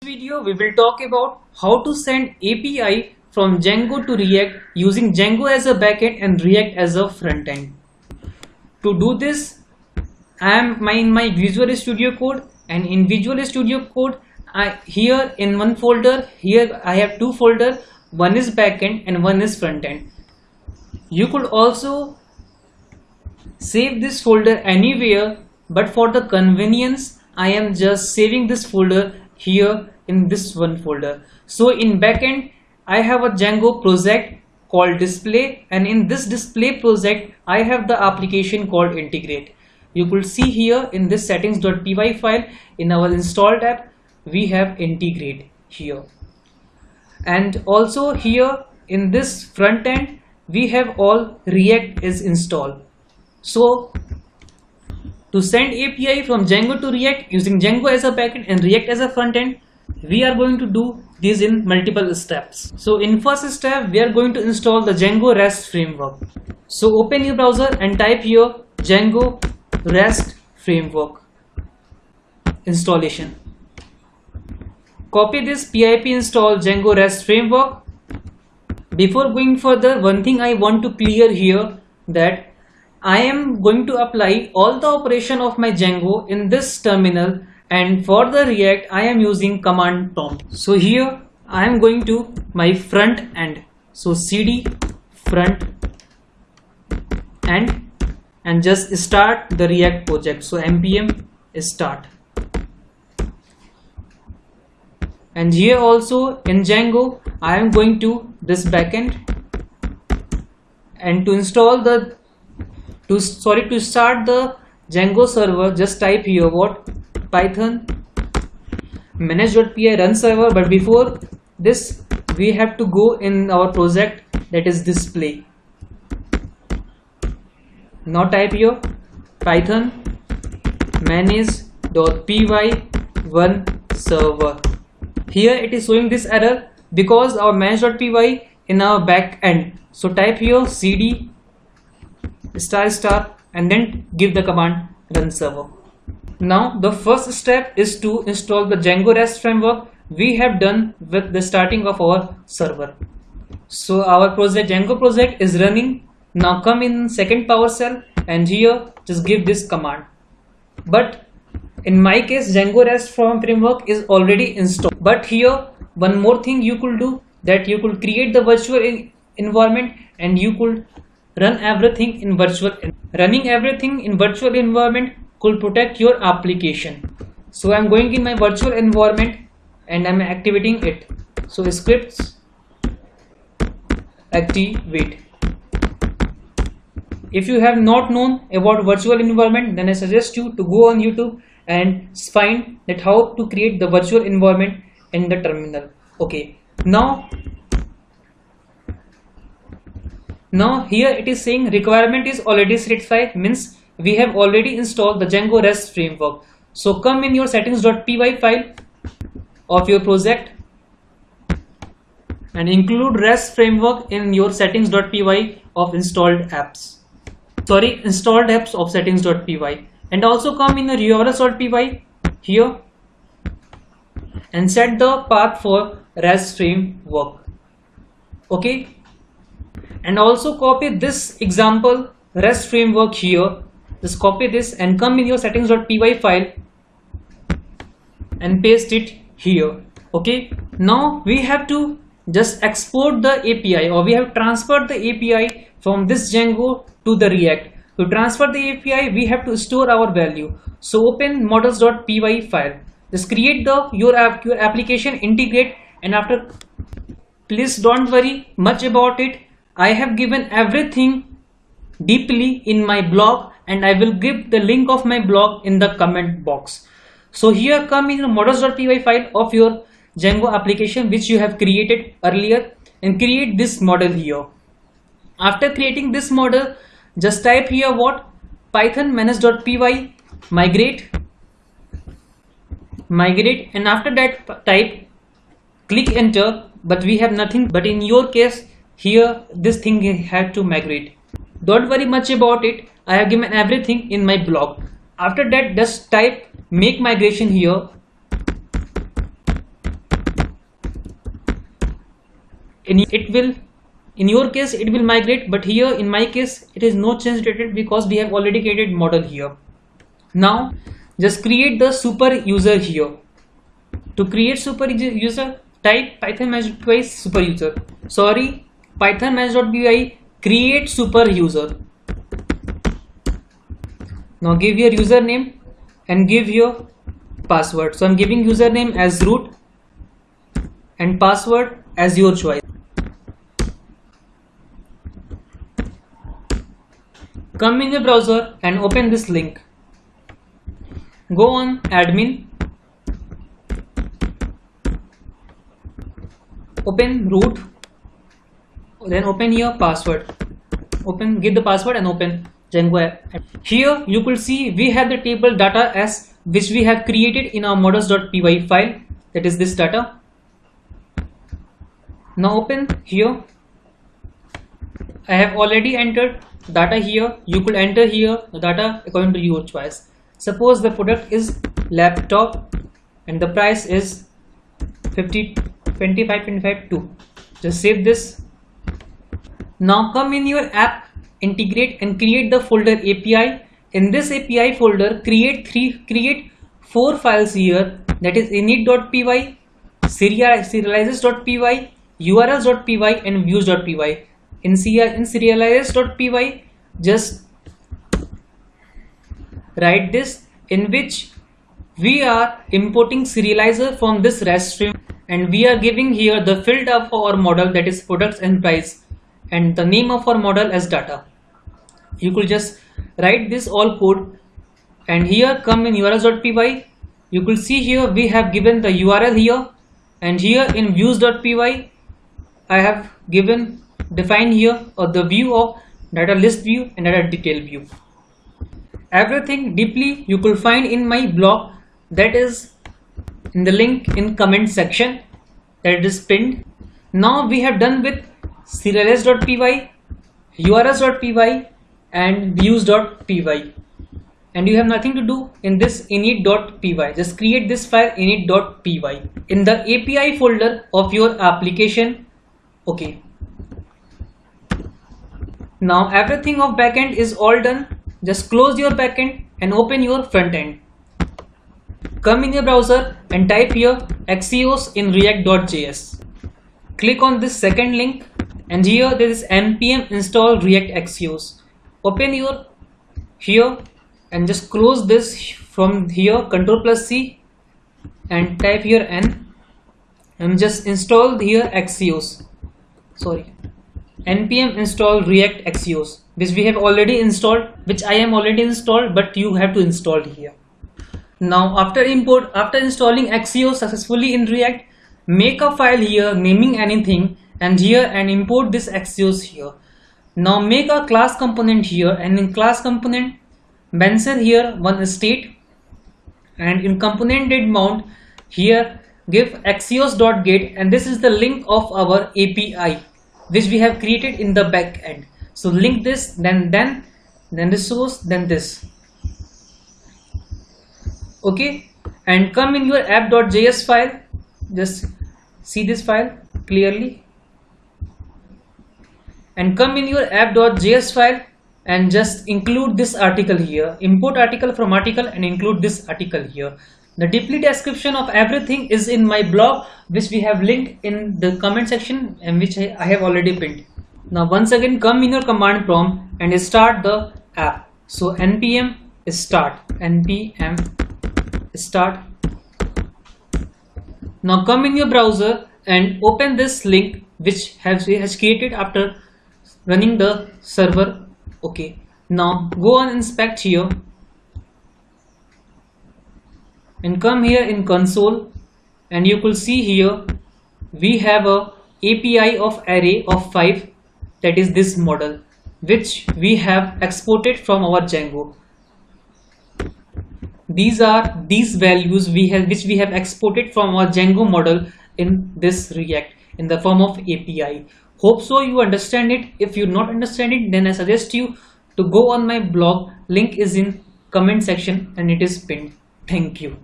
Video we will talk about how to send API from Django to React using Django as a backend and React as a front end. To do this, I am in my Visual Studio Code, and in Visual Studio Code here in one folder, here I have two folders, one is backend and one is front end. You could also save this folder anywhere, but for the convenience I am just saving this folder here in this one folder. So in backend I have a Django project called display, and in this display project I have the application called integrate. You could see here in this settings.py file in our installed app we have integrate here, and also here in this front end we have all React is installed. So to send API from Django to React using Django as a backend and React as a front end, we are going to do this in multiple steps. So in first step, we are going to install the Django REST framework. So open your browser and type here Django REST framework installation. Copy this pip install Django REST framework. Before going further, one thing I want to clear here, that I am going to apply all the operation of my Django in this terminal, and for the React I am using command prompt. So here I am going to my front end, so cd front end and just start the React project, so npm start. And here also in Django I am going to this backend, and to install the to start the Django server, just type here what python manage.py run server. But before this we have to go in our project, that is display. Now type here python manage.py run server. Here it is showing this error because our manage.py in our back end. So type here cd ** and then give the command run server. Now the first step is to install the Django REST framework we have done with the starting of our server. So our project Django project is running. Now come in second PowerShell and here just give this command. But in my case Django REST framework is already installed. But here one more thing you could do, that you could create the virtual environment and you could run everything in virtual. Running everything in virtual environment could protect your application. So I'm going in my virtual environment and I'm activating it. So scripts activate. If you have not known about virtual environment, then I suggest you to go on YouTube and find that how to create the virtual environment in the terminal. Okay, now here it is saying requirement is already satisfied, means we have already installed the Django REST framework. So come in your settings.py file of your project and include REST framework in your settings.py of installed apps of settings.py, and also come in your urls.py here and set the path for REST framework. Okay, and also copy this example REST framework here. Just copy this and come in your settings.py file and paste it here. Okay, now we have to just export the API, or we have transferred the API from this Django to the React. To transfer the API we have to store our value. So open models.py file, just create your application integrate, and after, please don't worry much about it, I have given everything deeply in my blog, and I will give the link of my blog in the comment box. So here come in the models.py file of your Django application which you have created earlier and create this model here. After creating this model, just type here what python manage.py migrate, and after that type click enter. But we have nothing, but in your case here this thing had to migrate. Don't worry much about it, I have given everything in my blog. After that just type make migration here in your case it will migrate, but here in my case it is no change detected because we have already created model here. Now just create the super user here. To create super user, type python manage.py super user. Sorry, python manage.py create super user. Now give your username and give your password. So I'm giving username as root and password as your choice. Come in your browser and open this link. Go on admin, open root, then open your password, give the password and open Django app. Here you could see we have the table data as which we have created in our models.py file, that is this data. Now open here. I have already entered data here. You could enter here the data according to your choice. Suppose the product is laptop and the price is 25.25.2. Just save this. Now come in your app, integrate and create the folder API. In this API folder, create 4 files here, that is init.py, serializes.py, urls.py and views.py. In serializes.py, just write this, in which we are importing serializer from this REST stream and we are giving here the field of our model, that is products and price, and the name of our model as data. You could just write this all code and here come in urls.py. You could see here we have given the URL here, and here in views.py I have defined here the view of data list view and data detail view. Everything deeply you could find in my blog, that is in the link in comment section, that is pinned. Now we have done with serializes.py, urls.py and views.py, and you have nothing to do in this init.py. Just create this file init.py in the API folder of your application. Okay, now everything of backend is all done. Just close your backend and open your front end. Come in your browser and type here Axios in react.js. Click on this second link and here there is npm install react axios. Open your here and just close this from here, Ctrl+C, and type here n and just install here Axios. Sorry, npm install react axios, which we have already installed, which I am already installed, but you have to install here. Now after installing Axios successfully in React, make a file here naming anything and here and import this Axios here. Now make a class component here, and in class component mention here one state, and in component.mount here give axios.get, and this is the link of our API which we have created in the back end. So link this, then this source, then this. Okay, and come in your app.js file. Just see this file clearly, and come in your app.js file and just include this article here. Import article from article and include this article here. The deeply description of everything is in my blog, which we have linked in the comment section and which I have already pinned. Now once again come in your command prompt and start the app. So npm start, npm start. Now come in your browser and open this link which has created after running the server. Okay, now go on inspect here and come here in console, and you could see here we have a API of array of 5, that is this model, which we have exported from our Django. These are these values which we have exported from our Django model in this React in the form of API. Hope so you understand it. If you not understand it, then I suggest you to go on my blog. Link is in comment section and it is pinned. Thank you.